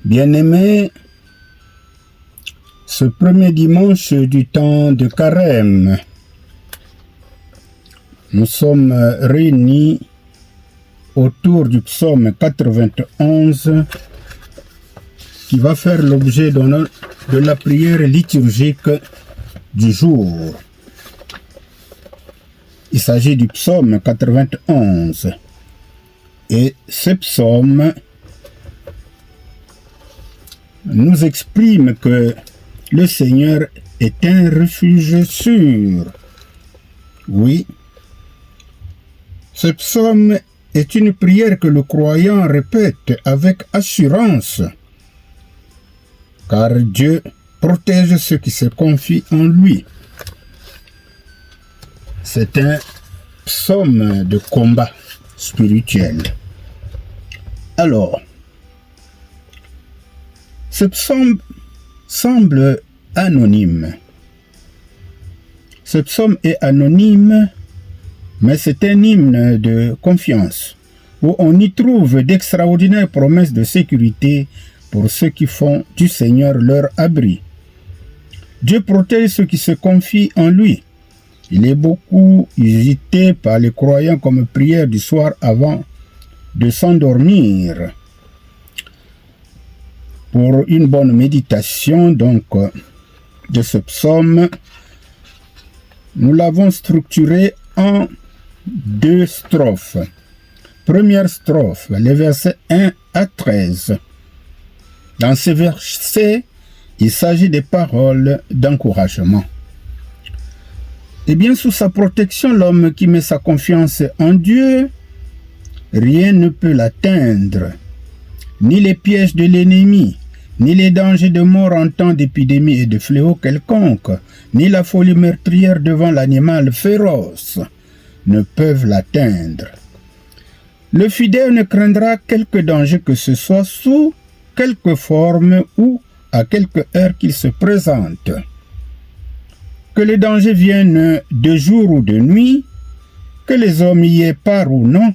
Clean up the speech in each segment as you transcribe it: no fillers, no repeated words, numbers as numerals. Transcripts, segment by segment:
Bien-aimés, ce premier dimanche du temps de Carême, nous sommes réunis autour du psaume 91 qui va faire l'objet de la prière liturgique du jour. Il s'agit du psaume 91 et ce psaume nous exprime que le Seigneur est un refuge sûr. Oui, ce psaume est une prière que le croyant répète avec assurance, car Dieu protège ceux qui se confient en lui. C'est un psaume de combat spirituel. Alors, ce psaume semble anonyme. Ce psaume est anonyme, mais c'est un hymne de confiance, où on y trouve d'extraordinaires promesses de sécurité pour ceux qui font du Seigneur leur abri. Dieu protège ceux qui se confient en lui. Il est beaucoup usité par les croyants comme prière du soir avant de s'endormir. Pour une bonne méditation donc de ce psaume, nous l'avons structuré en 2 strophes. Première strophe, les versets 1 à 13. Dans ces versets, il s'agit des paroles d'encouragement. Eh bien, sous sa protection, l'homme qui met sa confiance en Dieu, rien ne peut l'atteindre, ni les pièges de l'ennemi, ni les dangers de mort en temps d'épidémie et de fléau quelconque, ni la folie meurtrière devant l'animal féroce ne peuvent l'atteindre. Le fidèle ne craindra quelque danger que ce soit sous quelque forme ou à quelque heure qu'il se présente. Que les dangers viennent de jour ou de nuit, que les hommes y aient part ou non,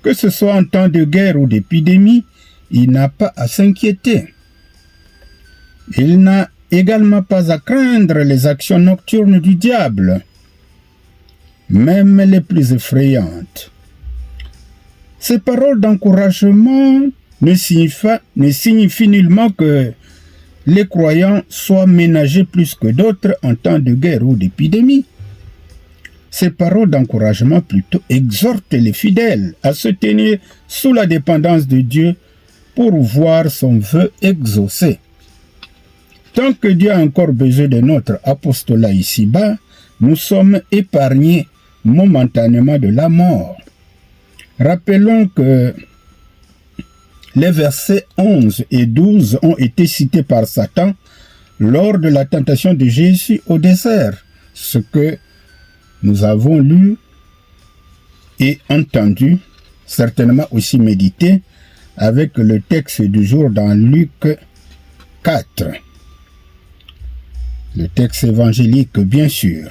que ce soit en temps de guerre ou d'épidémie, il n'a pas à s'inquiéter. Il n'a également pas à craindre les actions nocturnes du diable, même les plus effrayantes. Ces paroles d'encouragement ne signifient nullement que les croyants soient ménagés plus que d'autres en temps de guerre ou d'épidémie. Ces paroles d'encouragement plutôt exhortent les fidèles à se tenir sous la dépendance de Dieu pour voir son vœu exaucé. Tant que Dieu a encore besoin de notre apostolat ici-bas, nous sommes épargnés momentanément de la mort. Rappelons que les versets 11 et 12 ont été cités par Satan lors de la tentation de Jésus au désert, ce que nous avons lu et entendu, certainement aussi médité, avec le texte du jour dans Luc 4. Le texte évangélique, bien sûr.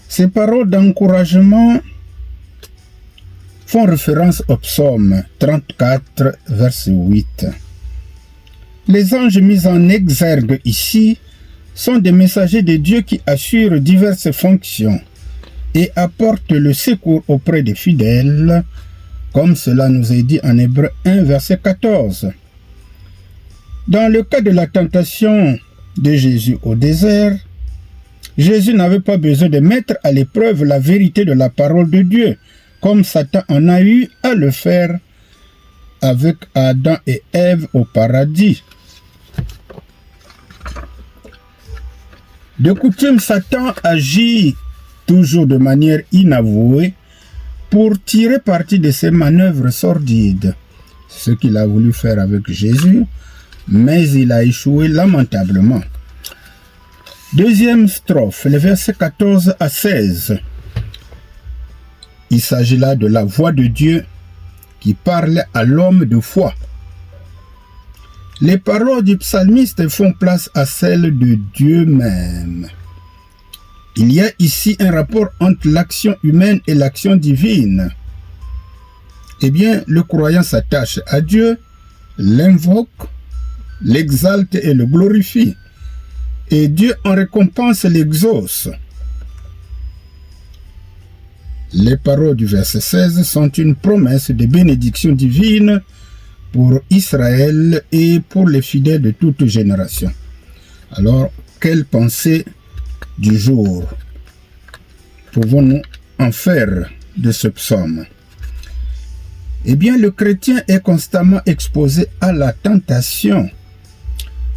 Ces paroles d'encouragement font référence au psaume 34, verset 8. Les anges mis en exergue ici sont des messagers de Dieu qui assurent diverses fonctions et apportent le secours auprès des fidèles, comme cela nous est dit en Hébreux 1, verset 14. Dans le cas de la tentation de Jésus au désert, Jésus n'avait pas besoin de mettre à l'épreuve la vérité de la parole de Dieu, comme Satan en a eu à le faire avec Adam et Ève au paradis. De coutume, Satan agit toujours de manière inavouée pour tirer parti de ses manœuvres sordides. Ce qu'il a voulu faire avec Jésus, mais il a échoué lamentablement. Deuxième strophe, les versets 14 à 16. Il s'agit là de la voix de Dieu qui parle à l'homme de foi. Les paroles du psalmiste font place à celles de Dieu même. Il y a ici un rapport entre l'action humaine et l'action divine. Eh bien, le croyant s'attache à Dieu l'invoque, l'exalte et le glorifie. Et Dieu en récompense l'exauce. Les paroles du verset 16 sont une promesse de bénédiction divine pour Israël et pour les fidèles de toute génération. Alors, quelle pensée du jour pouvons-nous en faire de ce psaume? Eh bien, le chrétien est constamment exposé à la tentation.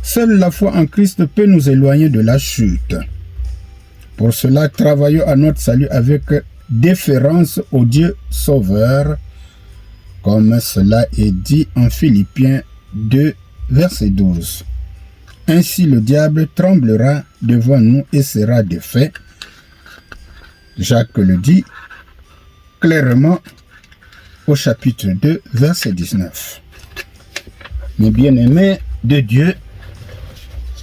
Seule la foi en Christ peut nous éloigner de la chute. Pour cela, travaillons à notre salut avec déférence au Dieu Sauveur, comme cela est dit en Philippiens 2, verset 12. Ainsi le diable tremblera devant nous et sera défait. Jacques le dit clairement au chapitre 2, verset 19. Mes bien-aimés de Dieu,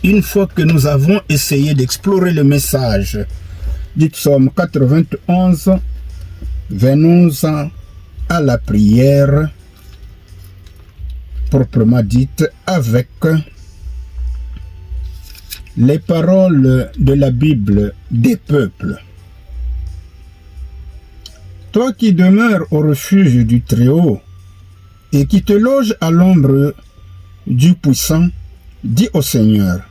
une fois que nous avons essayé d'explorer le message du psaume 91, venons-en à la prière proprement dite avec les paroles de la Bible des peuples. Toi qui demeures au refuge du Très-Haut et qui te loges à l'ombre du Puissant, dis au Seigneur,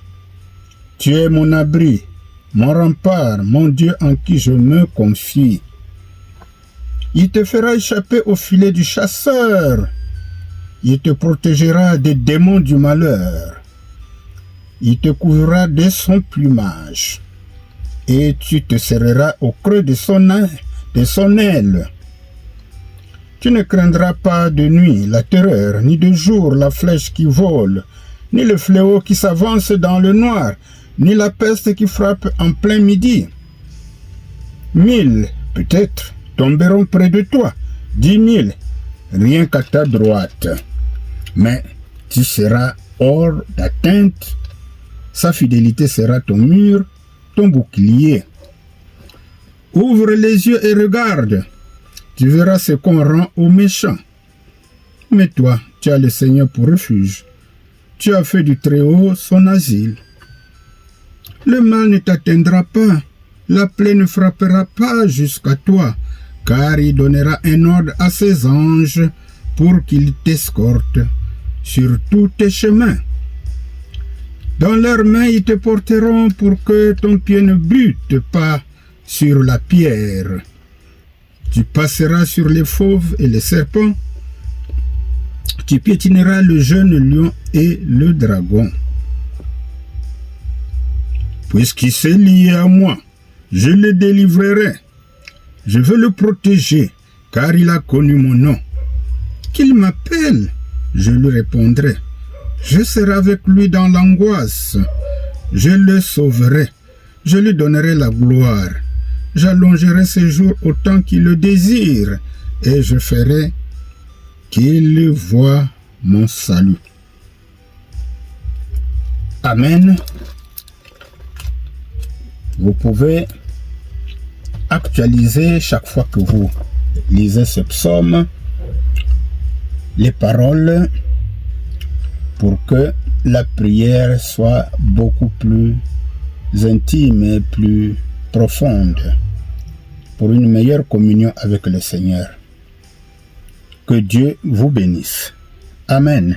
tu es mon abri, mon rempart, mon Dieu en qui je me confie. Il te fera échapper au filet du chasseur. Il te protégera des démons du malheur. Il te couvrira de son plumage. Et tu te serreras au creux de son aile. Tu ne craindras pas de nuit la terreur, ni de jour la flèche qui vole, ni le fléau qui s'avance dans le noir, ni la peste qui frappe en plein midi. 1000, peut-être, tomberont près de toi, 10 000, rien qu'à ta droite. Mais tu seras hors d'atteinte, sa fidélité sera ton mur, ton bouclier. Ouvre les yeux et regarde, tu verras ce qu'on rend aux méchants. Mais toi, tu as le Seigneur pour refuge. Tu as fait du Très-Haut son asile. Le mal ne t'atteindra pas, la plaie ne frappera pas jusqu'à toi, car il donnera un ordre à ses anges pour qu'ils t'escortent sur tous tes chemins. Dans leurs mains, ils te porteront pour que ton pied ne bute pas sur la pierre. Tu passeras sur les fauves et les serpents. Tu piétineras le jeune lion et le dragon. Puisqu'il s'est lié à moi, je le délivrerai. Je veux le protéger, car il a connu mon nom. Qu'il m'appelle, je lui répondrai. Je serai avec lui dans l'angoisse. Je le sauverai. Je lui donnerai la gloire. J'allongerai ses jours autant qu'il le désire, et je ferai qu'il voie mon salut. Amen. Vous pouvez actualiser chaque fois que vous lisez ce psaume les paroles pour que la prière soit beaucoup plus intime et plus profonde pour une meilleure communion avec le Seigneur. Que Dieu vous bénisse. Amen.